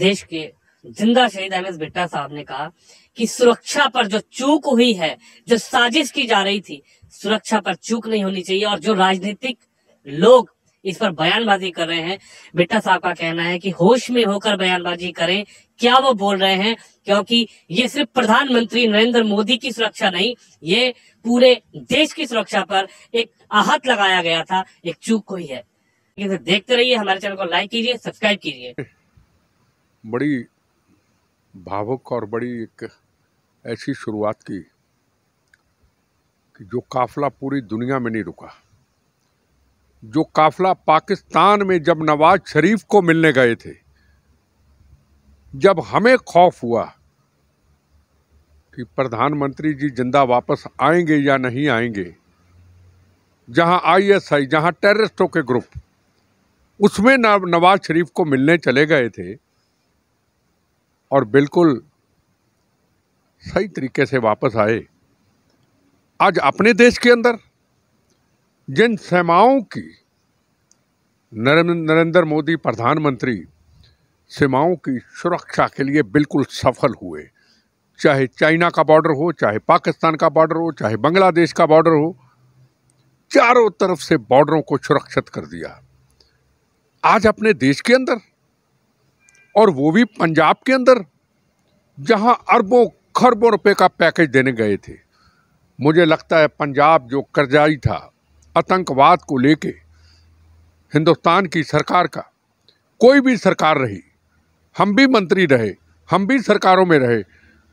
देश के जिंदा शहीद एमएस बिट्टा साहब ने कहा कि सुरक्षा पर जो चूक हुई है, जो साजिश की जा रही थी, सुरक्षा पर चूक नहीं होनी चाहिए। और जो राजनीतिक लोग इस पर बयानबाजी कर रहे हैं, बिट्टा साहब का कहना है कि होश में होकर बयानबाजी करें, क्या वो बोल रहे हैं, क्योंकि ये सिर्फ प्रधानमंत्री नरेंद्र मोदी की सुरक्षा नहीं, ये पूरे देश की सुरक्षा पर एक आहत लगाया गया था, एक चूक हुई है। देखते रहिए, हमारे चैनल को लाइक कीजिए, सब्सक्राइब कीजिए। बड़ी भावुक और बड़ी एक ऐसी शुरुआत की कि जो काफिला पूरी दुनिया में नहीं रुका। जो काफिला पाकिस्तान में जब नवाज शरीफ को मिलने गए थे, जब हमें खौफ हुआ कि प्रधानमंत्री जी जिंदा वापस आएंगे या नहीं आएंगे, जहां आईएसआई, जहां टेररिस्टों के ग्रुप, उसमें नवाज शरीफ को मिलने चले गए थे और बिल्कुल सही तरीके से वापस आए। आज अपने देश के अंदर जिन सीमाओं की नरेंद्र मोदी प्रधानमंत्री सीमाओं की सुरक्षा के लिए बिल्कुल सफल हुए, चाहे चाइना का बॉर्डर हो, चाहे पाकिस्तान का बॉर्डर हो, चाहे बांग्लादेश का बॉर्डर हो, चारों तरफ से बॉर्डरों को सुरक्षित कर दिया। आज अपने देश के अंदर, और वो भी पंजाब के अंदर, जहां अरबों खरबों रुपए का पैकेज देने गए थे। मुझे लगता है पंजाब जो कर्जाई था आतंकवाद को लेके, हिंदुस्तान की सरकार का, कोई भी सरकार रही, हम भी मंत्री रहे, हम भी सरकारों में रहे,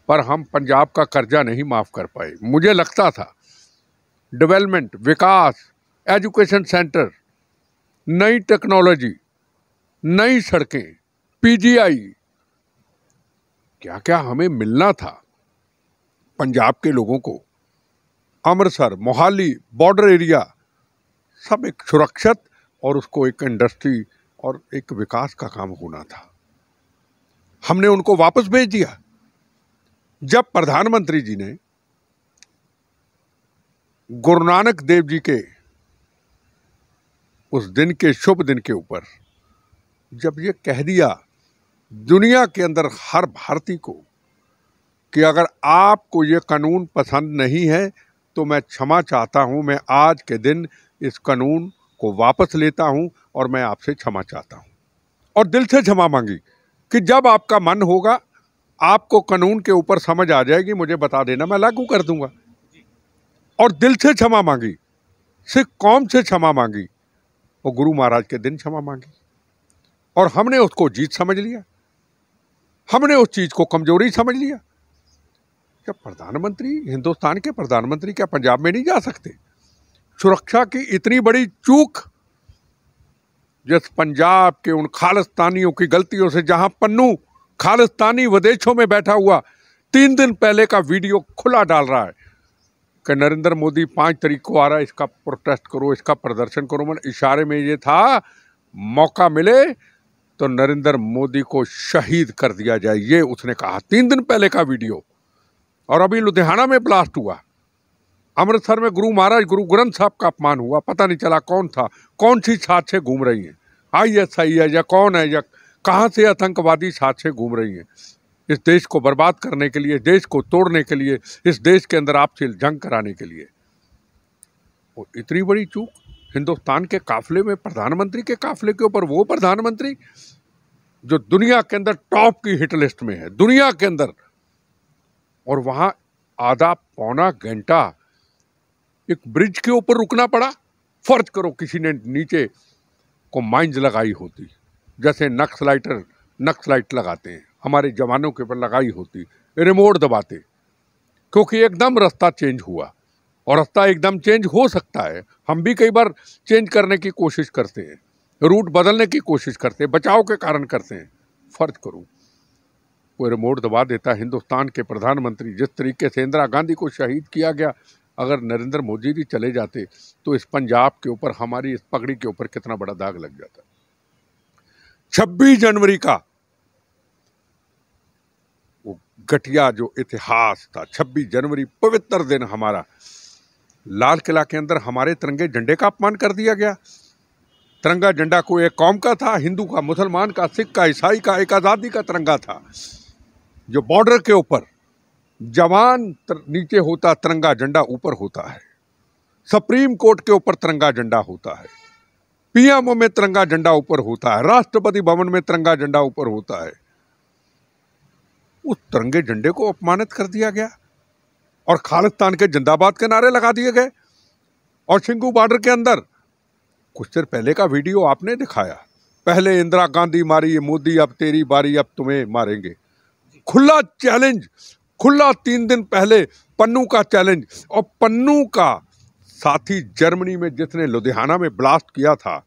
पर हम पंजाब का कर्जा नहीं माफ कर पाए। मुझे लगता था डेवलपमेंट, विकास, एजुकेशन सेंटर, नई टेक्नोलॉजी, नई सड़कें, पीजीआई, क्या क्या हमें मिलना था पंजाब के लोगों को। अमृतसर, मोहाली, बॉर्डर एरिया, सब एक सुरक्षित और उसको एक इंडस्ट्री और एक विकास का काम होना था। हमने उनको वापस भेज दिया। जब प्रधानमंत्री जी ने गुरु नानक देव जी के उस दिन के शुभ दिन के ऊपर जब ये कह दिया दुनिया के अंदर हर भारतीय को कि अगर आपको ये कानून पसंद नहीं है तो मैं क्षमा चाहता हूं, मैं आज के दिन इस कानून को वापस लेता हूं और मैं आपसे क्षमा चाहता हूं, और दिल से क्षमा मांगी कि जब आपका मन होगा, आपको कानून के ऊपर समझ आ जाएगी, मुझे बता देना, मैं लागू कर दूंगा। और दिल से क्षमा मांगी, सिख कौम से क्षमा मांगी, और गुरु महाराज के दिन क्षमा मांगी, और हमने उसको जीत समझ लिया, हमने उस चीज को कमजोरी समझ लिया। क्या प्रधानमंत्री, हिंदुस्तान के प्रधानमंत्री क्या पंजाब में नहीं जा सकते? सुरक्षा की इतनी बड़ी चूक, जिस पंजाब के उन खालिस्तानियों की गलतियों से, जहां पन्नू खालिस्तानी विदेशों में बैठा हुआ 3 दिन पहले का वीडियो खुला डाल रहा है कि नरेंद्र मोदी 5 तारीख को आ रहा है, इसका प्रोटेस्ट करो, इसका प्रदर्शन करो। मैंने इशारे में ये था, मौका मिले तो नरेंद्र मोदी को शहीद कर दिया जाए, ये उसने कहा 3 दिन पहले का वीडियो। और अभी लुधियाना में ब्लास्ट हुआ, अमृतसर में गुरु महाराज, गुरु ग्रंथ साहब का अपमान हुआ, पता नहीं चला कौन था, कौन सी साजिशें घूम रही हैं, आईएसआई है या कौन है, या कहाँ से आतंकवादी साजिशें घूम रही हैं इस देश को बर्बाद करने के लिए, देश को तोड़ने के लिए, इस देश के अंदर आपसी जंग कराने के लिए। और इतनी बड़ी चूक हिंदुस्तान के काफिले में, प्रधानमंत्री के काफिले के ऊपर, वो प्रधानमंत्री जो दुनिया के अंदर टॉप की हिट लिस्ट में है, दुनिया के अंदर, और वहां आधा पौना घंटा एक ब्रिज के ऊपर रुकना पड़ा। फर्ज करो किसी ने नीचे को माइंस लगाई होती, जैसे नक्सलाइट लगाते हैं, हमारे जवानों के ऊपर लगाई होती, रिमोट दबाते, क्योंकि एकदम रास्ता चेंज हुआ, और रास्ता एकदम चेंज हो सकता है। हम भी कई बार चेंज करने की कोशिश करते हैं, रूट बदलने की कोशिश करते हैं, बचाव के कारण करते हैं। फर्ज करूं कोई रिमोट दबा देता। हिंदुस्तान के प्रधानमंत्री, जिस तरीके से इंदिरा गांधी को शहीद किया गया, अगर नरेंद्र मोदी जी चले जाते तो इस पंजाब के ऊपर, हमारी इस पगड़ी के ऊपर कितना बड़ा दाग लग जाता। 26 जनवरी का वो घटिया जो इतिहास था, 26 जनवरी पवित्र दिन हमारा, लाल किला के अंदर हमारे तिरंगे झंडे का अपमान कर दिया गया। तिरंगा झंडा कोई एक कौम का था, हिंदू का, मुसलमान का, सिख का, ईसाई का, एक आज़ादी का तिरंगा था। जो बॉर्डर के ऊपर जवान नीचे होता, तिरंगा झंडा ऊपर होता है। सुप्रीम कोर्ट के ऊपर तिरंगा झंडा होता है, पीएमओ में तिरंगा झंडा ऊपर होता है, राष्ट्रपति भवन में तिरंगा झंडा ऊपर होता है। उस तिरंगे झंडे को अपमानित कर दिया गया और खालिस्तान के जिंदाबाद के नारे लगा दिए गए। और सिंघू बॉर्डर के अंदर कुछ देर पहले का वीडियो आपने दिखाया, पहले इंदिरा गांधी मारी, ये मोदी अब तेरी बारी, अब तुम्हें मारेंगे। खुला चैलेंज, खुला 3 दिन पहले पन्नू का चैलेंज। और पन्नू का साथी जर्मनी में जिसने लुधियाना में ब्लास्ट किया था,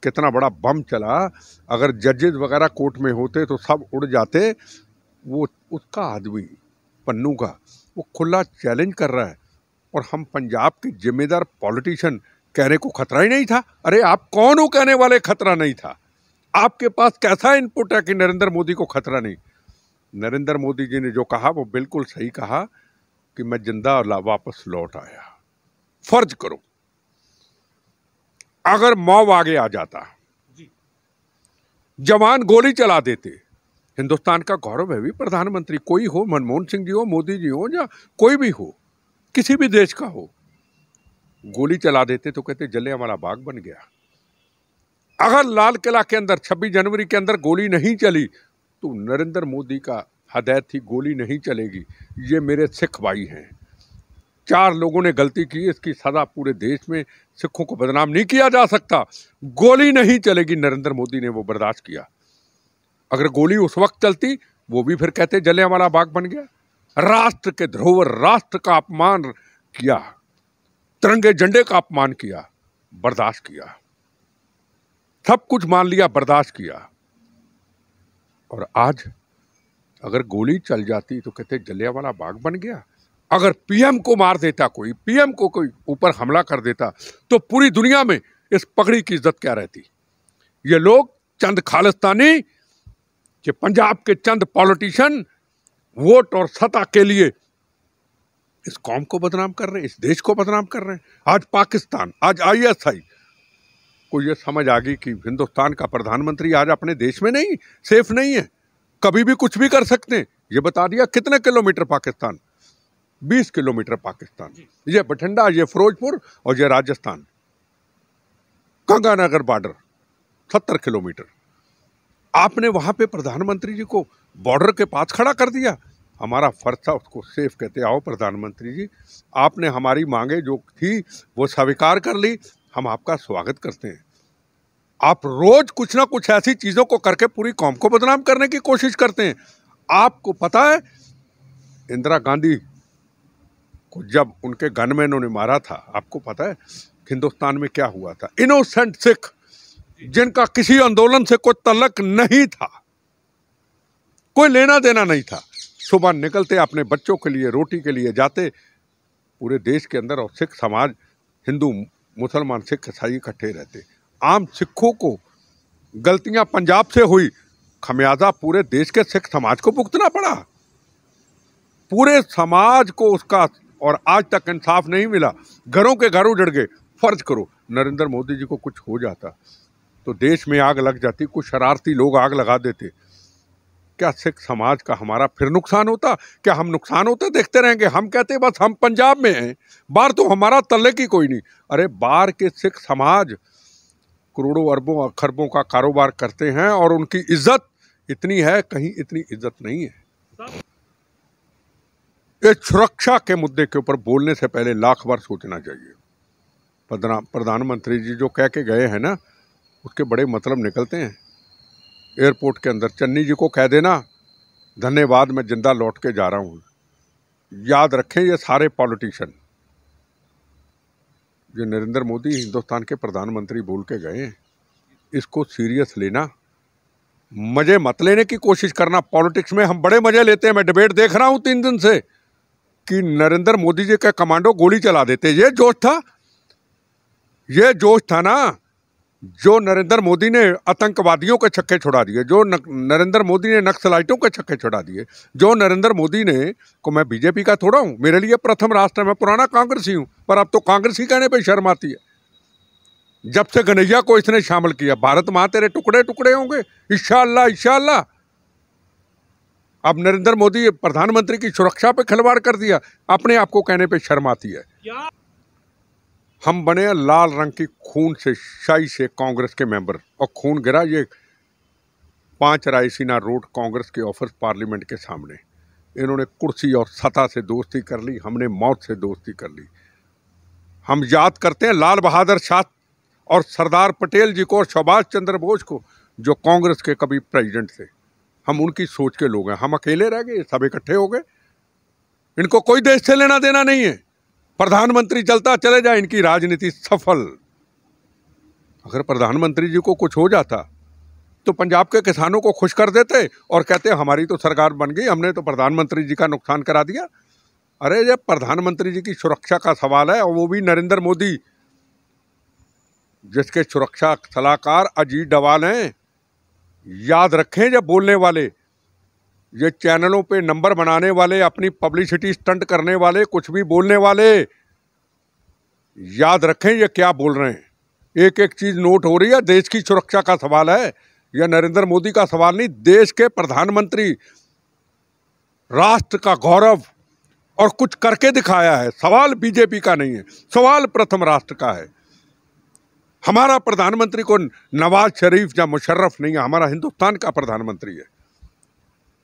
कितना बड़ा बम चला, अगर जजेस वगैरह कोर्ट में होते तो सब उड़ जाते। वो उसका आदमी पन्नू का वो खुला चैलेंज कर रहा है और हम पंजाब के जिम्मेदार पॉलिटिशियन कहने को खतरा ही नहीं था। अरे आप कौन हो कहने वाले खतरा नहीं था? आपके पास कैसा इनपुट है कि नरेंद्र मोदी को खतरा नहीं? नरेंद्र मोदी जी ने जो कहा वो बिल्कुल सही कहा कि मैं जिंदा वापस लौट आया। फर्ज करो अगर मॉब आगे आ जाता, जवान गोली चला देते, हिंदुस्तान का गौरव है भी प्रधानमंत्री कोई हो, मनमोहन सिंह जी हो, मोदी जी हो, या कोई भी हो, किसी भी देश का हो, गोली चला देते तो कहते जलियांवाला बाग बन गया। अगर लाल किला के अंदर 26 जनवरी के अंदर गोली नहीं चली तो नरेंद्र मोदी का हदायत थी गोली नहीं चलेगी, ये मेरे सिख भाई हैं, 4 लोगों ने गलती की, इसकी सजा पूरे देश में सिखों को बदनाम नहीं किया जा सकता, गोली नहीं चलेगी। नरेंद्र मोदी ने वो बर्दाश्त किया। अगर गोली उस वक्त चलती वो भी फिर कहते जलियांवाला बाग बन गया। राष्ट्र के धरोहर, राष्ट्र का अपमान किया, तिरंगे झंडे का अपमान किया, बर्दाश्त किया, सब कुछ मान लिया, बर्दाश्त किया। और आज अगर गोली चल जाती तो कहते जलियांवाला बाग बन गया। अगर पीएम को मार देता कोई, पीएम को कोई ऊपर हमला कर देता तो पूरी दुनिया में इस पगड़ी की इज्जत क्या रहती? ये लोग चंद खालिस्तानी कि पंजाब के चंद पॉलिटिशियन वोट और सत्ता के लिए इस कौम को बदनाम कर रहे हैं, इस देश को बदनाम कर रहे हैं। आज पाकिस्तान, आज आईएसआई को ये समझ आ गई कि हिंदुस्तान का प्रधानमंत्री आज अपने देश में नहीं, सेफ नहीं है, कभी भी कुछ भी कर सकते हैं। ये बता दिया कितने किलोमीटर पाकिस्तान, 20 किलोमीटर पाकिस्तान, ये बठिंडा, ये फिरोजपुर और ये राजस्थान, गंगानगर बॉर्डर 70 किलोमीटर। आपने वहां पे प्रधानमंत्री जी को बॉर्डर के पास खड़ा कर दिया। हमारा फर्ज था उसको सेफ कहते, आओ प्रधानमंत्री जी, आपने हमारी मांगे जो थी वो स्वीकार कर ली, हम आपका स्वागत करते हैं। आप रोज कुछ ना कुछ ऐसी चीजों को करके पूरी कौम को बदनाम करने की कोशिश करते हैं। आपको पता है इंदिरा गांधी को जब उनके गनमैनों ने मारा था, आपको पता है हिंदुस्तान में क्या हुआ था? इनोसेंट सिख जिनका किसी आंदोलन से कोई तल्लक नहीं था, कोई लेना देना नहीं था, सुबह निकलते अपने बच्चों के लिए, रोटी के लिए जाते पूरे देश के अंदर, और सिख समाज, हिंदू मुसलमान सिख ईसाई इकट्ठे रहते। आम सिखों को गलतियां पंजाब से हुई, खमियाजा पूरे देश के सिख समाज को भुगतना पड़ा, पूरे समाज को उसका, और आज तक इंसाफ नहीं मिला, घरों के घर उजड़ गए। फर्ज करो नरेंद्र मोदी जी को कुछ हो जाता तो देश में आग लग जाती, कुछ शरारती लोग आग लगा देते, क्या सिख समाज का हमारा फिर नुकसान होता? क्या हम नुकसान होते देखते रहेंगे? हम कहते बस हम पंजाब में हैं, बाहर तो हमारा तल्ले की कोई नहीं। अरे बाहर के सिख समाज करोड़ों अरबों खरबों का कारोबार करते हैं और उनकी इज्जत इतनी है, कहीं इतनी इज्जत नहीं है। इस सुरक्षा के मुद्दे के ऊपर बोलने से पहले लाख बार सोचना चाहिए। प्रधानमंत्री जी जो कह के गए हैं ना, उसके बड़े मतलब निकलते हैं। एयरपोर्ट के अंदर चन्नी जी को कह देना धन्यवाद, मैं जिंदा लौट के जा रहा हूँ। याद रखें ये सारे पॉलिटिशियन, जो नरेंद्र मोदी हिंदुस्तान के प्रधानमंत्री बोल के गए हैं, इसको सीरियस लेना, मजे मत लेने की कोशिश करना। पॉलिटिक्स में हम बड़े मजे लेते हैं। मैं डिबेट देख रहा हूँ 3 दिन से कि नरेंद्र मोदी जी के कमांडो गोली चला देते, ये जोश था ना, जो नरेंद्र मोदी ने आतंकवादियों के छक्के छुड़ा दिए, जो नरेंद्र मोदी ने नक्सलाइटों के छक्के छुड़ा दिए, जो नरेंद्र मोदी ने को, मैं बीजेपी का थोड़ा हूँ, मेरे लिए प्रथम राष्ट्र है, मैं पुराना कांग्रेसी हूँ, पर अब तो कांग्रेसी कहने पे शर्म आती है। जब से कन्हैया को इसने शामिल किया, भारत माँ तेरे टुकड़े टुकड़े होंगे, इंशाअल्लाह इंशाअल्लाह। अब नरेंद्र मोदी प्रधानमंत्री की सुरक्षा पे खिलवाड़ कर दिया, अपने आप को कहने पे शर्म आती है। हम बने लाल रंग की खून से शाही से कांग्रेस के मेंबर, और खून गिरा ये 5 रायसीना रोड कांग्रेस के ऑफिस पार्लियामेंट के सामने। इन्होंने कुर्सी और सत्ता से दोस्ती कर ली, हमने मौत से दोस्ती कर ली। हम याद करते हैं लाल बहादुर शास्त्री और सरदार पटेल जी को और सुभाष चंद्र बोस को, जो कांग्रेस के कभी प्रेसिडेंट थे। हम उनकी सोच के लोग हैं। हम अकेले रह गए, सब इकट्ठे हो गए। इनको कोई देश से लेना देना नहीं है। प्रधानमंत्री चलता चले जाए, इनकी राजनीति सफल। अगर प्रधानमंत्री जी को कुछ हो जाता तो पंजाब के किसानों को खुश कर देते और कहते हमारी तो सरकार बन गई, हमने तो प्रधानमंत्री जी का नुकसान करा दिया। अरे ये प्रधानमंत्री जी की सुरक्षा का सवाल है, और वो भी नरेंद्र मोदी, जिसके सुरक्षा सलाहकार अजीत डवाल हैं। याद रखें, जब बोलने वाले, ये चैनलों पे नंबर बनाने वाले, अपनी पब्लिसिटी स्टंट करने वाले, कुछ भी बोलने वाले, याद रखें ये क्या बोल रहे हैं। एक एक चीज नोट हो रही है। देश की सुरक्षा का सवाल है, यह नरेंद्र मोदी का सवाल नहीं। देश के प्रधानमंत्री, राष्ट्र का गौरव, और कुछ करके दिखाया है। सवाल बीजेपी का नहीं है, सवाल प्रथम राष्ट्र का है। हमारा प्रधानमंत्री को नवाज शरीफ या मुशर्रफ नहीं है, हमारा हिंदुस्तान का प्रधानमंत्री है।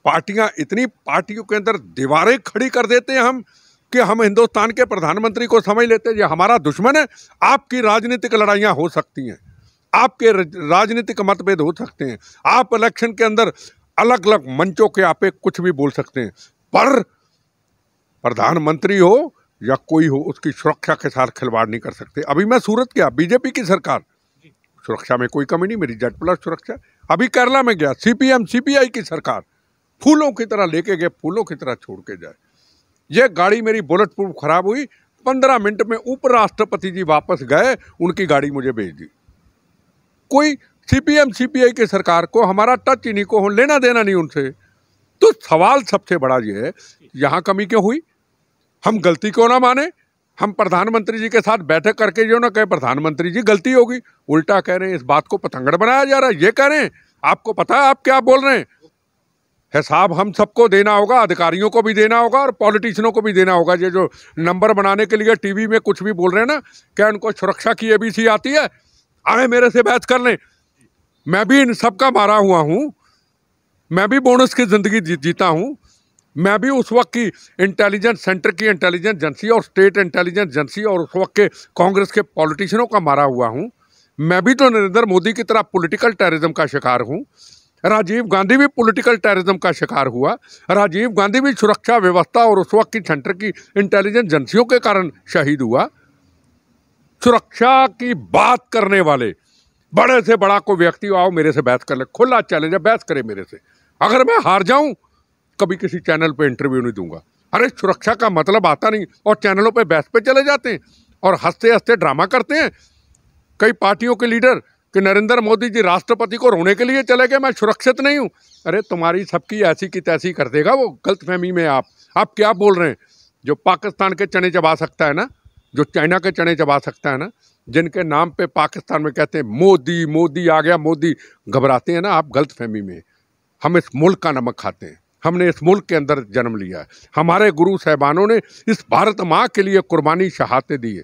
पार्टियां, इतनी पार्टियों के अंदर दीवारें खड़ी कर देते हैं हम कि हम हिंदुस्तान के प्रधानमंत्री को समझ लेते हैं ये हमारा दुश्मन है। आपकी राजनीतिक लड़ाइयां हो सकती हैं, आपके राजनीतिक मतभेद हो सकते हैं, आप इलेक्शन के अंदर अलग अलग मंचों के आपे कुछ भी बोल सकते हैं, पर प्रधानमंत्री हो या कोई हो, उसकी सुरक्षा के साथ खिलवाड़ नहीं कर सकते। अभी मैं सूरत गया, बीजेपी की सरकार, सुरक्षा में कोई कमी नहीं, मेरी Z+ सुरक्षा। अभी केरला में गया, CPM CPI की सरकार, फूलों की तरह लेके गए, फूलों की तरह छोड़ के जाए। ये गाड़ी मेरी बुलेट प्रूफ खराब हुई, 15 मिनट में उपराष्ट्रपति जी वापस गए, उनकी गाड़ी मुझे भेज दी। कोई CPM CPI की सरकार को हमारा टच ही नहीं, को लेना देना नहीं उनसे। तो सवाल सबसे बड़ा ये है, यहाँ कमी क्यों हुई? हम गलती क्यों ना माने? हम प्रधानमंत्री जी के साथ बैठक करके जो ना कहे प्रधानमंत्री जी गलती होगी, उल्टा कह रहे हैं इस बात को पतंगड़ बनाया जा रहा है। ये कह रहे हैं आपको पता है आप क्या बोल रहे हैं। हिसाब हम सबको देना होगा, अधिकारियों को भी देना होगा और पॉलिटिशियनों को भी देना होगा। ये जो नंबर बनाने के लिए टीवी में कुछ भी बोल रहे हैं ना, क्या उनको सुरक्षा की ABC आती है? आए मेरे से बहस कर लें। मैं भी इन सबका मारा हुआ हूँ, मैं भी बोनस की जिंदगी जीता हूँ। मैं भी उस वक्त की इंटेलिजेंस सेंटर की इंटेलिजेंस एजेंसी और स्टेट इंटेलिजेंस एजेंसी और उस वक्त के कांग्रेस के पॉलिटिशियनों का मारा हुआ हूँ। मैं भी तो नरेंद्र मोदी की तरह पॉलिटिकल टेररिज्म का शिकार हूँ। राजीव गांधी भी पॉलिटिकल टेररिज्म का शिकार हुआ। राजीव गांधी भी सुरक्षा व्यवस्था और उस वक्त की सेंटर की इंटेलिजेंस एजेंसियों के कारण शहीद हुआ। सुरक्षा की बात करने वाले बड़े से बड़ा कोई व्यक्ति आओ मेरे से बहस कर ले, खुला चैलेंज है, बहस करे मेरे से। अगर मैं हार जाऊं कभी किसी चैनल पे इंटरव्यू नहीं दूंगा। अरे सुरक्षा का मतलब आता नहीं और चैनलों पे बहस पे चले जाते हैं और हंसते हंसते ड्रामा करते हैं कई पार्टियों के लीडर कि नरेंद्र मोदी जी राष्ट्रपति को रोने के लिए चले गए, मैं सुरक्षित नहीं हूं। अरे तुम्हारी सबकी ऐसी की तैसी कर देगा वो, गलतफहमी में आप क्या बोल रहे हैं। जो पाकिस्तान के चने चबा सकता है ना, जो चाइना के चने चबा सकता है ना, जिनके नाम पे पाकिस्तान में कहते हैं मोदी मोदी आ गया, मोदी घबराते हैं ना, आप गलतफहमी में। हम इस मुल्क का नमक खाते हैं, हमने इस मुल्क के अंदर जन्म लिया है। हमारे गुरु साहबानों ने इस भारत माँ के लिए कुर्बानी शहादतें दी है।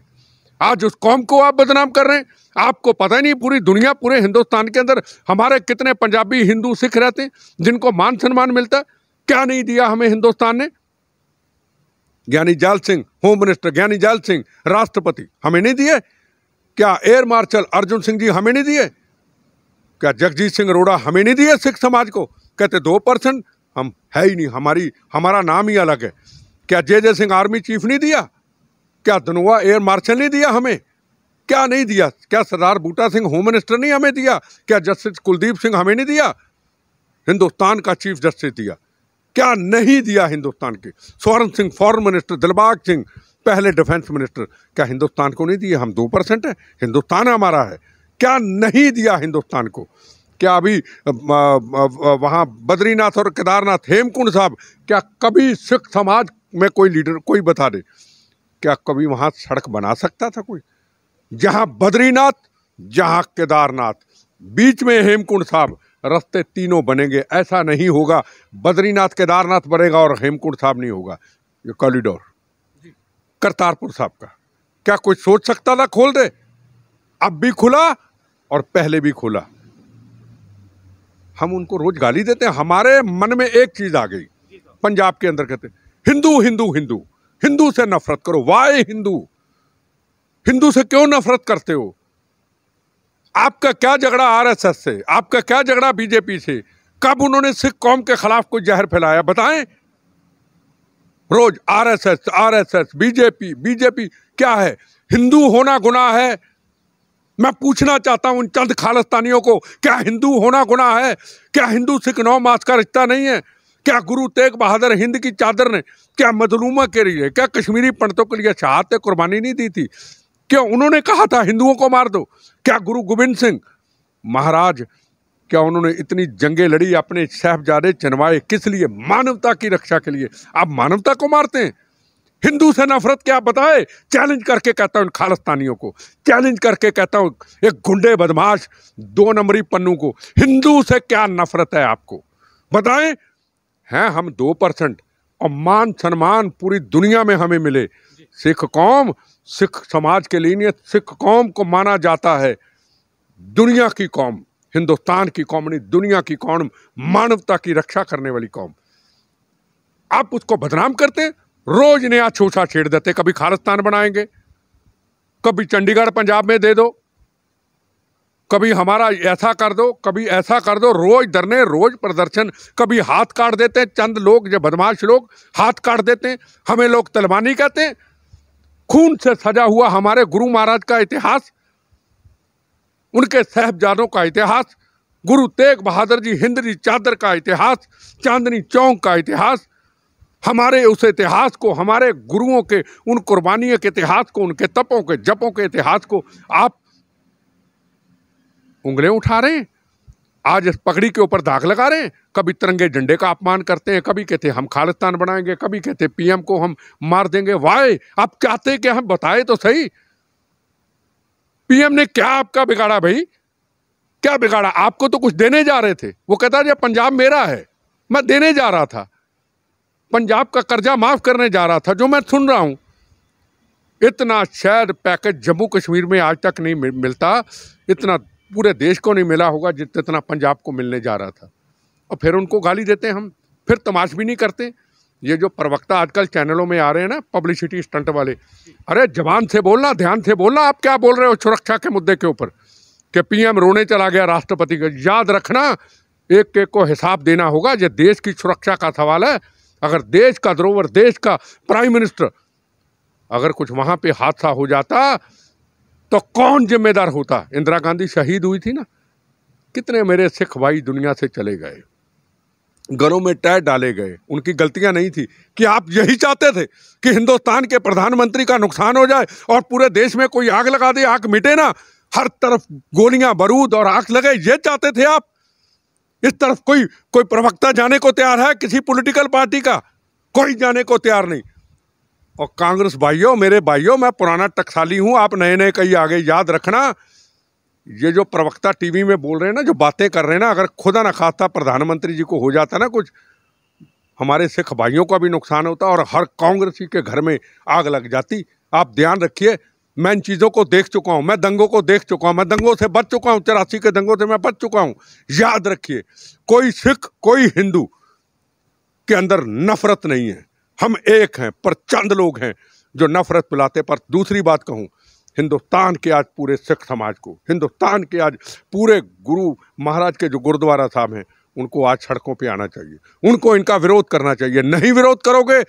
आज उस कौम को आप बदनाम कर रहे हैं। आपको पता ही नहीं पूरी दुनिया, पूरे हिंदुस्तान के अंदर हमारे कितने पंजाबी हिंदू सिख रहते हैं जिनको मान सम्मान मिलता है। क्या नहीं दिया हमें हिंदुस्तान ने? ज्ञानी जाल सिंह होम मिनिस्टर, ज्ञानी जाल सिंह राष्ट्रपति, हमें नहीं दिए? क्या एयर मार्शल अर्जुन सिंह जी हमें नहीं दिए? क्या जगजीत सिंह अरोड़ा हमें नहीं दिए? सिख समाज को कहते 2%, हम है ही नहीं, हमारा नाम ही अलग है। क्या जे सिंह आर्मी चीफ नहीं दिया? क्या धनोआ एयर मार्शल नहीं दिया हमें? क्या नहीं दिया? क्या सरदार बूटा सिंह होम मिनिस्टर नहीं हमें दिया? क्या जस्टिस कुलदीप सिंह हमें नहीं दिया? हिंदुस्तान का चीफ जस्टिस दिया। क्या नहीं दिया हिंदुस्तान के? स्वर्ण सिंह फॉरेन मिनिस्टर, दिलबाग सिंह पहले डिफेंस मिनिस्टर, क्या हिंदुस्तान को नहीं दिए? हम 2% है, हिंदुस्तान हमारा है। क्या नहीं दिया हिंदुस्तान को? क्या अभी वहाँ बद्रीनाथ और केदारनाथ हेमकुंड साहब, क्या कभी सिख समाज में कोई लीडर कोई बता दे, क्या कभी वहाँ सड़क बना सकता था कोई? जहाँ बद्रीनाथ जहां केदारनाथ, बीच में हेमकुंड साहब, रास्ते तीनों बनेंगे। ऐसा नहीं होगा बद्रीनाथ केदारनाथ बनेगा और हेमकुंड साहब नहीं होगा। ये कॉरिडोर करतारपुर साहब का क्या कोई सोच सकता था खोल दे? अब भी खुला और पहले भी खुला। हम उनको रोज गाली देते हैं। हमारे मन में एक चीज आ गई, पंजाब के अंदर कहते हिंदू हिंदू हिंदू, हिंदू से नफरत करो। वाई हिंदू? हिंदू से क्यों नफरत करते हो? आपका क्या झगड़ा आरएसएस से? आपका क्या झगड़ा बीजेपी से? कब उन्होंने सिख कौम के खिलाफ कोई जहर फैलाया बताएं? रोज आरएसएस आरएसएस, बीजेपी बीजेपी। क्या है? हिंदू होना गुनाह है? मैं पूछना चाहता हूं उन चंद खालिस्तानियों को, क्या हिंदू होना गुनाह है? क्या हिंदू सिख 9 मास का रिश्ता नहीं है? क्या गुरु तेग बहादुर हिंद की चादर ने क्या मजलूमा के लिए, क्या कश्मीरी पंडितों के लिए शहादत कुर्बानी नहीं दी थी? क्यों उन्होंने कहा था हिंदुओं को मार दो? क्या गुरु गोविंद सिंह महाराज, क्या उन्होंने इतनी जंगें लड़ी, अपने साहिबजादे चनवाए किस लिए? मानवता की रक्षा के लिए। आप मानवता को मारते हैं। हिंदू से नफरत क्या बताए? चैलेंज करके कहता हूं खालिस्तानियों को, चैलेंज करके कहता हूं एक गुंडे बदमाश 2 नंबरी पन्नू को, हिंदू से क्या नफरत है आपको बताएं? हैं हम 2% और मान सम्मान पूरी दुनिया में हमें मिले। सिख कौम सिख समाज के लिए, सिख कौम को माना जाता है दुनिया की कौम, हिंदुस्तान की कौम नहीं, दुनिया की कौम, मानवता की रक्षा करने वाली कौम। आप उसको बदनाम करते, रोज नया छोसा छेड़ देते। कभी खालिस्तान बनाएंगे, कभी चंडीगढ़ पंजाब में दे दो, कभी हमारा ऐसा कर दो, कभी ऐसा कर दो। रोज धरने, रोज प्रदर्शन। कभी हाथ काट देते हैं चंद लोग, जो बदमाश लोग हाथ काट देते हैं। हमें लोग तलवानी कहते हैं। खून से सजा हुआ हमारे गुरु महाराज का इतिहास, उनके साहिबजादों का इतिहास, गुरु तेग बहादुर जी हिंद की चादर का इतिहास, चांदनी चौक का इतिहास, हमारे उस इतिहास को, हमारे गुरुओं के उन कुर्बानियों के इतिहास को, उनके तपों के जपों के इतिहास को आप उंगलियां उठा रहे हैं। आज इस पगड़ी के ऊपर दाग लगा रहे हैं। कभी तिरंगे झंडे का अपमान करते हैं, कभी कहते हम खालिस्तान बनाएंगे, कभी कहते पीएम को हम मार देंगे। वाई आप चाहते क्या? हम बताए तो सही। पीएम ने क्या आपका बिगाड़ा भाई? क्या बिगाड़ा? आपको तो कुछ देने जा रहे थे। वो कहता है पंजाब मेरा है, मैं देने जा रहा था, पंजाब का कर्जा माफ करने जा रहा था, जो मैं सुन रहा हूं। इतना शायद पैकेज जम्मू कश्मीर में आज तक नहीं मिलता, इतना पूरे देश को नहीं मिला होगा जितना पंजाब को मिलने जा रहा था। और फिर उनको गाली देते हैं हम, फिर तमाश भी नहीं करते। ये जो प्रवक्ता आजकल चैनलों में आ रहे हैं ना, पब्लिसिटी स्टंट वाले, अरे जबान से बोलना, ध्यान से बोलना। आप क्या बोल रहे हो सुरक्षा के मुद्दे के ऊपर कि पीएम रोने चला गया राष्ट्रपति को? याद रखना, एक एक को हिसाब देना होगा। ये देश की सुरक्षा का सवाल है। अगर देश का धरोहर, देश का प्राइम मिनिस्टर, अगर कुछ वहां पे हादसा हो जाता तो कौन जिम्मेदार होता? इंदिरा गांधी शहीद हुई थी ना, कितने मेरे सिख भाई दुनिया से चले गए, घरों में टैग डाले गए। उनकी गलतियां नहीं थी। कि आप यही चाहते थे कि हिंदुस्तान के प्रधानमंत्री का नुकसान हो जाए और पूरे देश में कोई आग लगा दे, आग मिटे ना, हर तरफ गोलियां बारूद और आग लगे? ये चाहते थे आप? इस तरफ कोई प्रवक्ता जाने को तैयार है किसी पॉलिटिकल पार्टी का? कोई जाने को तैयार नहीं। और कांग्रेस भाइयों, मेरे भाइयों, मैं पुराना टकसाली हूं, आप नए नए कहीं आगे। याद रखना, ये जो प्रवक्ता टीवी में बोल रहे हैं ना, जो बातें कर रहे हैं ना, अगर खुदा न खास्ता प्रधानमंत्री जी को हो जाता ना कुछ, हमारे सिख भाइयों का भी नुकसान होता और हर कांग्रेसी के घर में आग लग जाती। आप ध्यान रखिए, मैं इन चीज़ों को देख चुका हूं, मैं दंगों को देख चुका हूं, मैं दंगों से बच चुका हूं, 84 के दंगों से मैं बच चुका हूं। याद रखिए, कोई सिख कोई हिंदू के अंदर नफरत नहीं है। हम एक हैं, पर चंद लोग हैं जो नफरत फैलाते। पर दूसरी बात कहूं, हिंदुस्तान के आज पूरे सिख समाज को, हिंदुस्तान के आज पूरे गुरु महाराज के जो गुरुद्वारा साहब हैं, उनको आज सड़कों पे आना चाहिए, उनको इनका विरोध करना चाहिए। नहीं विरोध करोगे,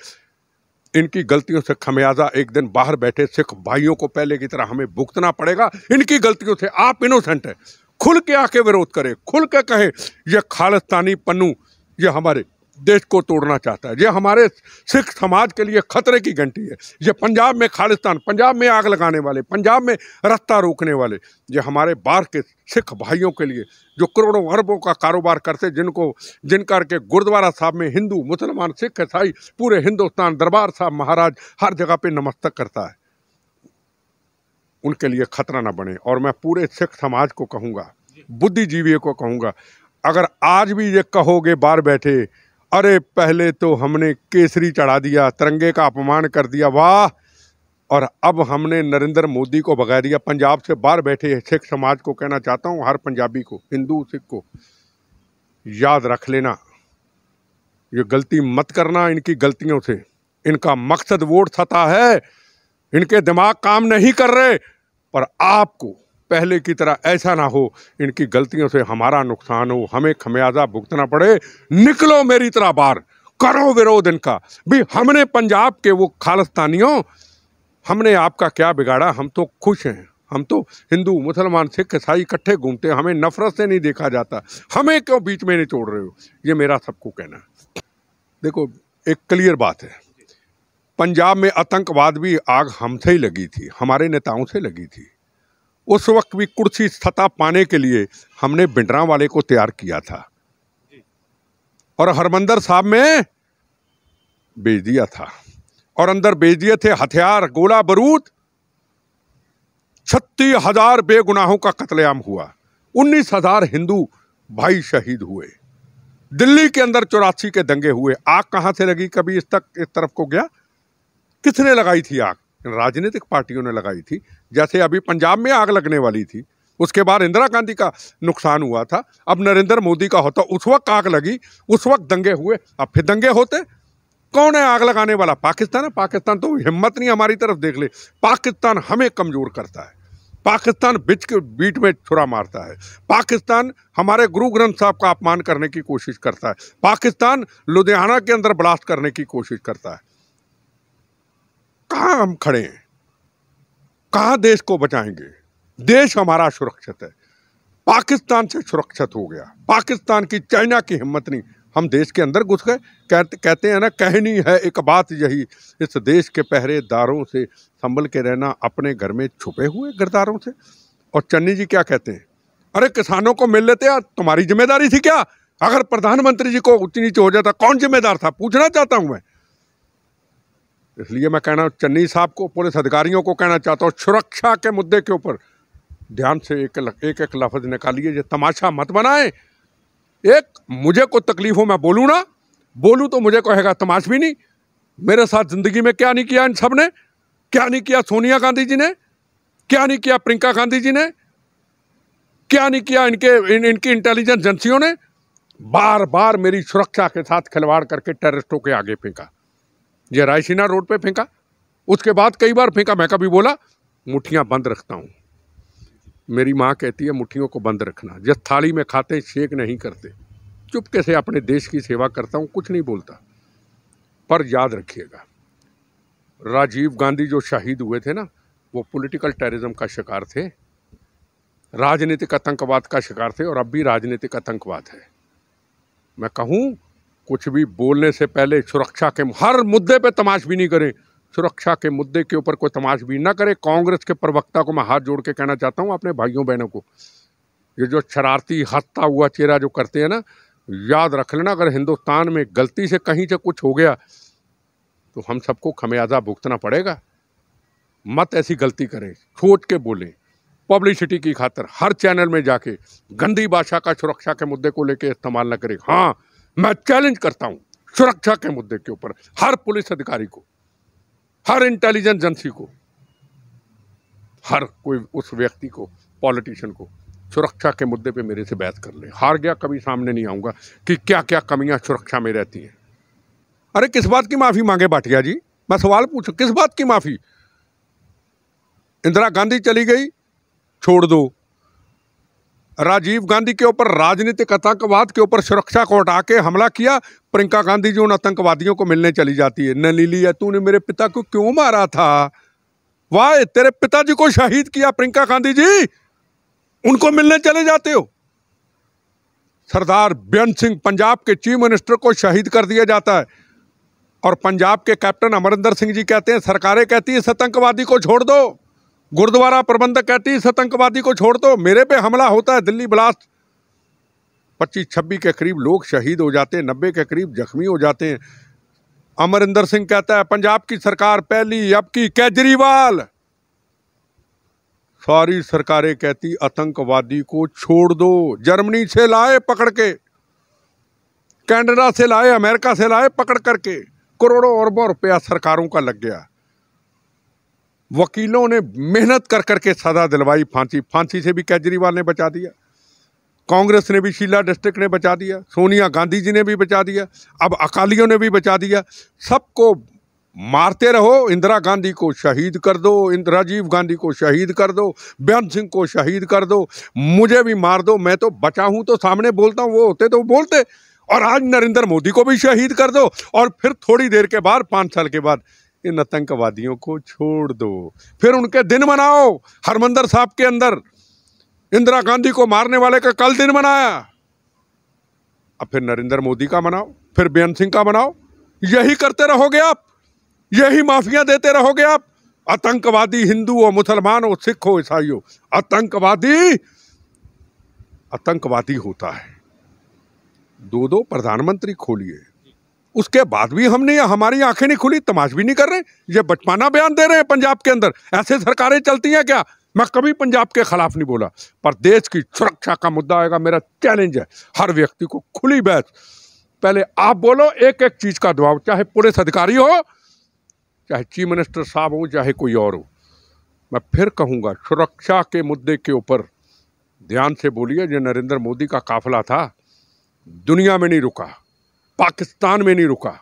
इनकी गलतियों से खमियाजा एक दिन बाहर बैठे सिख भाइयों को पहले की तरह हमें भुगतना पड़ेगा। इनकी गलतियों से आप इनोसेंट है, खुल के आके विरोध करें, खुल के कहें ये खालिस्तानी पन्नू ये हमारे देश को तोड़ना चाहता है, ये हमारे सिख समाज के लिए खतरे की घंटी है। ये पंजाब में खालिस्तान, पंजाब में आग लगाने वाले, पंजाब में रास्ता रोकने वाले, ये हमारे बाहर के सिख भाइयों के लिए जो करोड़ों अरबों का कारोबार करते, जिनका के गुरुद्वारा साहब में हिंदू मुसलमान सिख ईसाई पूरे हिंदुस्तान दरबार साहब महाराज हर जगह पे नमस्तक करता है। उनके लिए खतरा ना बने। और मैं पूरे सिख समाज को कहूँगा, बुद्धिजीवियों को कहूँगा, अगर आज भी ये कहोगे बाहर बैठे, अरे पहले तो हमने केसरी चढ़ा दिया, तिरंगे का अपमान कर दिया, वाह, और अब हमने नरेंद्र मोदी को भगा दिया, पंजाब से बाहर बैठे सिख समाज को कहना चाहता हूँ, हर पंजाबी को, हिंदू सिख को, याद रख लेना, ये गलती मत करना इनकी गलतियों से। इनका मकसद वोट सता है, इनके दिमाग काम नहीं कर रहे, पर आपको पहले की तरह ऐसा ना हो इनकी गलतियों से हमारा नुकसान हो, हमें खमियाजा भुगतना पड़े। निकलो मेरी तरह बाहर, करो विरोध इनका भी। हमने पंजाब के वो खालिस्तानियों, हमने आपका क्या बिगाड़ा, हम तो खुश हैं, हम तो हिंदू मुसलमान सिख ईसाई इकट्ठे घूमते हैं, हमें नफरत से नहीं देखा जाता, हमें क्यों बीच में निचोड़ रहे हो, ये मेरा सबको कहना है। देखो एक क्लियर बात है, पंजाब में आतंकवाद भी आग हमसे ही लगी थी, हमारे नेताओं से लगी थी। उस वक्त भी कुर्सी सत्ता पाने के लिए हमने भिंडरांवाले को तैयार किया था और हरमंदर साहब में भेज दिया था, और अंदर भेज दिए थे हथियार, गोला बारूद। 36,000 बेगुनाहों का कत्लेआम हुआ, 19,000 हिंदू भाई शहीद हुए। दिल्ली के अंदर 84 के दंगे हुए। आग कहां से लगी, कभी इस तरफ को गया? किसने लगाई थी आग? राजनीतिक पार्टियों ने लगाई थी। जैसे अभी पंजाब में आग लगने वाली थी, उसके बाद इंदिरा गांधी का नुकसान हुआ था, अब नरेंद्र मोदी का होता, उस वक्त आग लगी, उस वक्त दंगे हुए, अब फिर दंगे होते। कौन है आग लगाने वाला? पाकिस्तान है। पाकिस्तान तो हिम्मत नहीं हमारी तरफ देख ले, पाकिस्तान हमें कमजोर करता है, पाकिस्तान बिच के बीट में छुरा मारता है, पाकिस्तान हमारे गुरु ग्रंथ साहब का अपमान करने की कोशिश करता है, पाकिस्तान लुधियाना के अंदर ब्लास्ट करने की कोशिश करता है। कहां हम खड़े हैं, कहां देश को बचाएंगे? देश हमारा सुरक्षित है, पाकिस्तान से सुरक्षित हो गया, पाकिस्तान की चाइना की हिम्मत नहीं, हम देश के अंदर घुस गए। कहते हैं ना, कहनी है एक बात यही, इस देश के पहरेदारों से संभल के रहना, अपने घर में छुपे हुए गिरदारों से। और चन्नी जी क्या कहते हैं, अरे किसानों को मिल लेते यार, तुम्हारी जिम्मेदारी थी क्या? अगर प्रधानमंत्री जी को ऊंच नीचे हो जाता, कौन जिम्मेदार था? पूछना चाहता हूं मैं। इसलिए मैं कहना चन्नी साहब को, पुलिस अधिकारियों को कहना चाहता हूँ, सुरक्षा के मुद्दे के ऊपर ध्यान से एक एक लफ्ज निकालिए, ये तमाशा मत बनाए। एक मुझे को तकलीफ हो, मैं बोलूँ ना, बोलूँ तो मुझे कहेगा तमाशबी नहीं। मेरे साथ जिंदगी में क्या नहीं किया इन सब ने, क्या नहीं किया सोनिया गांधी जी ने, क्या नहीं किया प्रियंका गांधी जी ने, क्या नहीं किया इनकी इंटेलिजेंस एजेंसियों ने। बार बार मेरी सुरक्षा के साथ खिलवाड़ करके टेररिस्टों के आगे फेंका, ये रायसीना रोड पे फेंका, उसके बाद कई बार फेंका। मैं कभी बोला मुट्ठियां बंद रखता हूं, मेरी माँ कहती है मुट्ठियों को बंद रखना, जिस थाली में खाते शेक नहीं करते। चुपके से अपने देश की सेवा करता हूं, कुछ नहीं बोलता। पर याद रखिएगा, राजीव गांधी जो शहीद हुए थे ना, वो पॉलिटिकल टेररिज्म का शिकार थे, राजनीतिक आतंकवाद का शिकार थे, और अब भी राजनीतिक आतंकवाद है। मैं कहूँ कुछ भी बोलने से पहले सुरक्षा के हर मुद्दे पे तमाशबीनी नहीं करें, सुरक्षा के मुद्दे के ऊपर कोई तमाशबीनी ना करे। कांग्रेस के प्रवक्ता को मैं हाथ जोड़ के कहना चाहता हूँ, अपने भाइयों बहनों को, ये जो शरारती हंसता हुआ चेहरा जो करते हैं ना, याद रख लेना, अगर हिंदुस्तान में गलती से कहीं से कुछ हो गया तो हम सबको खमियाजा भुगतना पड़ेगा। मत ऐसी गलती करें, सोच के बोलें, पब्लिसिटी की खातिर हर चैनल में जाके गंदी भाषा का सुरक्षा के मुद्दे को लेके इस्तेमाल न करें। हाँ, मैं चैलेंज करता हूं सुरक्षा के मुद्दे के ऊपर हर पुलिस अधिकारी को, हर इंटेलिजेंस एजेंसी को, हर कोई उस व्यक्ति को, पॉलिटिशियन को, सुरक्षा के मुद्दे पे मेरे से बहस कर ले। हार गया कभी सामने नहीं आऊंगा कि क्या क्या कमियां सुरक्षा में रहती हैं। अरे किस बात की माफी मांगे भाटिया जी? मैं सवाल पूछूं, किस बात की माफी? इंदिरा गांधी चली गई, छोड़ दो। राजीव गांधी के ऊपर राजनीतिक आतंकवाद के ऊपर सुरक्षा को हटा के हमला किया, प्रियंका गांधी जी उन आतंकवादियों को मिलने चली जाती है। नलीली है, तूने मेरे पिता को क्यों मारा था? वाह, तेरे पिताजी को शहीद किया प्रियंका गांधी जी, उनको मिलने चले जाते हो। सरदार बेअंत सिंह, पंजाब के चीफ मिनिस्टर को शहीद कर दिया जाता है, और पंजाब के कैप्टन अमरिंदर सिंह जी कहते हैं, सरकारें कहती है इस आतंकवादी को छोड़ दो, गुरुद्वारा प्रबंधक कहती है इस आतंकवादी को छोड़ दो। मेरे पे हमला होता है, दिल्ली ब्लास्ट, 25-26 के करीब लोग शहीद हो जाते हैं, 90 के करीब जख्मी हो जाते हैं। अमरिंदर सिंह कहता है पंजाब की सरकार पहली, अब की केजरीवाल। सारी सरकारें कहती आतंकवादी को छोड़ दो। जर्मनी से लाए पकड़ के, कनाडा से लाए, अमेरिका से लाए पकड़ करके, करोड़ों अरबों रुपया सरकारों का लग गया। वकीलों ने मेहनत कर करके सजा दिलवाई, फांसी से भी केजरीवाल ने बचा दिया, कांग्रेस ने भी, शीला डिस्ट्रिक्ट ने बचा दिया, सोनिया गांधी जी ने भी बचा दिया, अब अकालियों ने भी बचा दिया। सबको मारते रहो, इंदिरा गांधी को शहीद कर दो, राजीव गांधी को शहीद कर दो, बेअंत सिंह को शहीद कर दो, मुझे भी मार दो, मैं तो बचा हूं तो सामने बोलता हूं, वो होते तो बोलते। और आज नरेंद्र मोदी को भी शहीद कर दो, और फिर थोड़ी देर के बाद, 5 साल के बाद, इन आतंकवादियों को छोड़ दो। फिर उनके दिन मनाओ। हरमंदिर साहब के अंदर इंदिरा गांधी को मारने वाले का कल दिन मनाया, अब फिर नरेंद्र मोदी का मनाओ, फिर बेअंत सिंह का मनाओ। यही करते रहोगे आप, यही माफिया देते रहोगे आप। आतंकवादी हिंदू हो, मुसलमान हो, सिख हो, ईसाई हो, आतंकवादी होता है। 2 प्रधानमंत्री खोलिए, उसके बाद भी हमने, हमारी आंखें नहीं खुली, तमाश भी नहीं कर रहे। ये बचपना बयान दे रहे हैं पंजाब के अंदर। ऐसे सरकारें चलती हैं क्या? मैं कभी पंजाब के खिलाफ नहीं बोला, पर देश की सुरक्षा का मुद्दा आएगा, मेरा चैलेंज है हर व्यक्ति को, खुली बहस। पहले आप बोलो, एक एक चीज का जवाब, चाहे पुलिस अधिकारी हो, चाहे चीफ मिनिस्टर साहब हो, चाहे कोई और हो। मैं फिर कहूंगा, सुरक्षा के मुद्दे के ऊपर ध्यान से बोलिए। जो नरेंद्र मोदी का काफिला था, दुनिया में नहीं रुका, पाकिस्तान में नहीं रुका,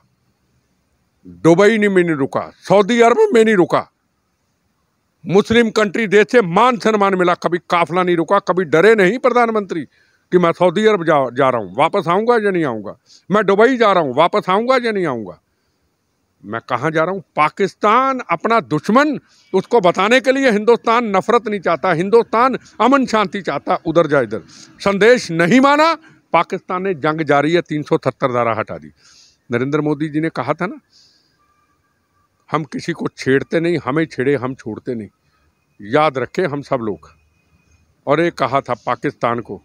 दुबई में नहीं रुका, सऊदी अरब में नहीं रुका, मुस्लिम कंट्री देश से मान सम्मान मिला, कभी काफिला नहीं रुका, कभी डरे नहीं प्रधानमंत्री कि मैं सऊदी अरब जा रहा हूं, वापस आऊंगा या नहीं आऊंगा, मैं दुबई जा रहा हूं, वापस आऊंगा या नहीं आऊंगा। मैं कहां जा रहा हूं? पाकिस्तान अपना दुश्मन, उसको बताने के लिए हिंदुस्तान नफरत नहीं चाहता, हिंदुस्तान अमन शांति चाहता, उधर जा इधर। संदेश नहीं माना, पाकिस्तान ने जंग जारी है, 378 धारा हटा दी। नरेंद्र मोदी जी ने कहा था ना, हम किसी को छेड़ते नहीं, हमें छेड़े हम छोड़ते नहीं। याद रखें हम सब लोग। और एक कहा था पाकिस्तान को,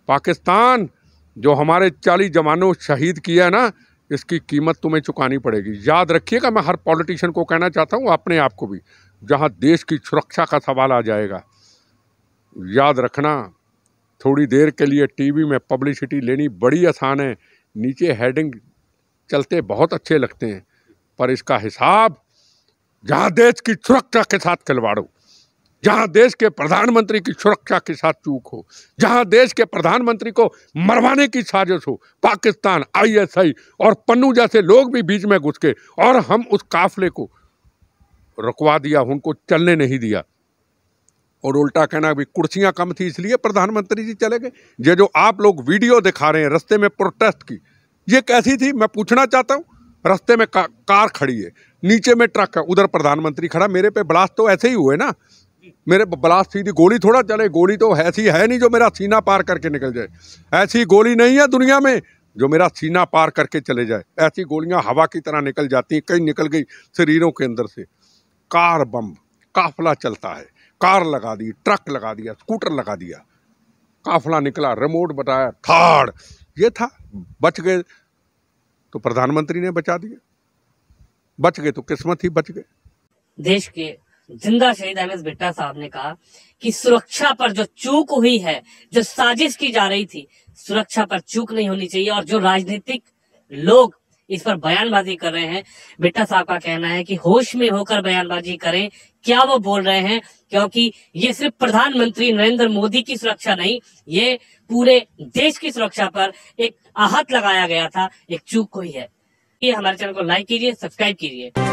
पाकिस्तान जो हमारे 40 जवानों शहीद किया है ना, इसकी कीमत तुम्हें चुकानी पड़ेगी। याद रखिएगा, मैं हर पॉलिटिशियन को कहना चाहता हूँ, अपने आप को भी, जहाँ देश की सुरक्षा का सवाल आ जाएगा, याद रखना, थोड़ी देर के लिए टीवी में पब्लिसिटी लेनी बड़ी आसान है, नीचे हेडिंग चलते बहुत अच्छे लगते हैं, पर इसका हिसाब, जहाँ देश की सुरक्षा के साथ खिलवाड़ हो, जहाँ देश के प्रधानमंत्री की सुरक्षा के साथ चूक हो, जहाँ देश के प्रधानमंत्री को मरवाने की साजिश हो, पाकिस्तान, ISI और पन्नू जैसे लोग भी बीच में घुस के, और हम उस काफिले को रुकवा दिया, उनको चलने नहीं दिया। और उल्टा कहना भी कुर्सियां कम थी इसलिए प्रधानमंत्री जी चले गए। ये जो आप लोग वीडियो दिखा रहे हैं रास्ते में प्रोटेस्ट की, ये कैसी थी मैं पूछना चाहता हूँ। रास्ते में कार खड़ी है, नीचे में ट्रक है, उधर प्रधानमंत्री खड़ा, मेरे पे ब्लास्ट तो ऐसे ही हुए ना, मेरे ब्लास्ट सीधी गोली थोड़ा चले, गोली तो ऐसी है नहीं जो मेरा सीना पार करके निकल जाए। ऐसी गोली नहीं है दुनिया में जो मेरा सीना पार करके चले जाए। ऐसी गोलियां हवा की तरह निकल जाती हैं, कहीं निकल गई शरीरों के अंदर से। कार बम, काफिला चलता है, कार लगा दी, ट्रक लगा दिया, स्कूटर लगा दिया, काफिला निकला, रिमोट बताया, थाड़, ये था। बच गए तो प्रधानमंत्री ने बचा दिया, बच गए तो किस्मत ही बच गए। देश के जिंदा शहीद एमएस बिट्टा साहब ने कहा कि सुरक्षा पर जो चूक हुई है, जो साजिश की जा रही थी, सुरक्षा पर चूक नहीं होनी चाहिए। और जो राजनीतिक लोग इस पर बयानबाजी कर रहे हैं, बिट्टा साहब का कहना है कि होश में होकर बयानबाजी करें, क्या वो बोल रहे हैं, क्योंकि ये सिर्फ प्रधानमंत्री नरेंद्र मोदी की सुरक्षा नहीं, ये पूरे देश की सुरक्षा पर एक आहत लगाया गया था, एक चूक हुई है। ये हमारे चैनल को लाइक कीजिए, सब्सक्राइब कीजिए।